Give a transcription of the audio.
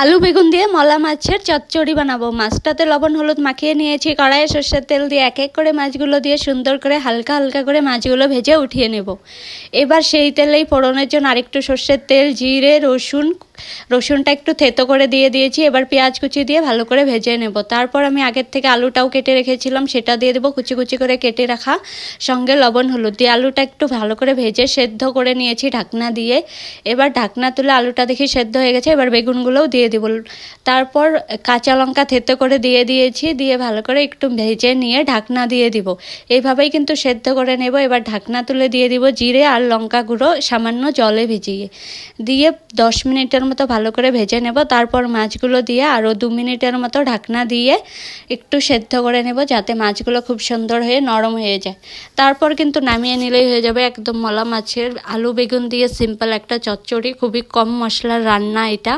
আলু বেগুন দিয়ে মলা মাছের চচ্চড়ি বানাবো। মাছটাতে লবণ হলুদ মাখিয়ে নিয়েছি, কড়াইয়ে সর্ষের তেল দিয়ে এক এক করে মাছগুলো দিয়ে সুন্দর করে হালকা হালকা করে মাছগুলো ভেজে উঠিয়ে নেব। এবার সেই তেলেই ফোড়নের জন্য আরেকটু সর্ষের তেল, জিরে, রসুনটা একটু থেতো করে দিয়ে দিয়েছি। এবার পেঁয়াজ কুচি দিয়ে ভালো করে ভেজে নেব। তারপর আমি আগের থেকে আলুটাও কেটে রেখেছিলাম, সেটা দিয়ে দেবো, কুচি কুচি করে কেটে রাখা, সঙ্গে লবণ হলুদ দিয়ে আলুটা একটু ভালো করে ভেজে সেদ্ধ করে নিয়েছি ঢাকনা দিয়ে। এবার ঢাকনা তুলে আলুটা দেখি সেদ্ধ হয়ে গেছে, এবার বেগুনগুলোও দিয়ে দেবো। তারপর কাঁচা লঙ্কা থেতো করে দিয়ে দিয়েছি, দিয়ে ভালো করে একটু ভেজে নিয়ে ঢাকনা দিয়ে দিব। এইভাবেই কিন্তু সেদ্ধ করে নেব। এবার ঢাকনা তুলে দিয়ে দিব জিরে আর লঙ্কা গুঁড়ো সামান্য জলে ভিজিয়ে, দিয়ে 10 মিনিটের মতো ভালো করে ভেজে নেব। তারপর মাছগুলো দিয়ে আরও 2 মিনিটের মতো ঢাকনা দিয়ে একটু সেদ্ধ করে নেব, যাতে মাছগুলো খুব সুন্দর হয়ে নরম হয়ে যায়। তারপর কিন্তু নামিয়ে নিলেই হয়ে যাবে একদম মলা মাছের আলু বেগুন দিয়ে সিম্পল একটা চচ্চড়ি। খুবই কম মশলার রান্না এটা।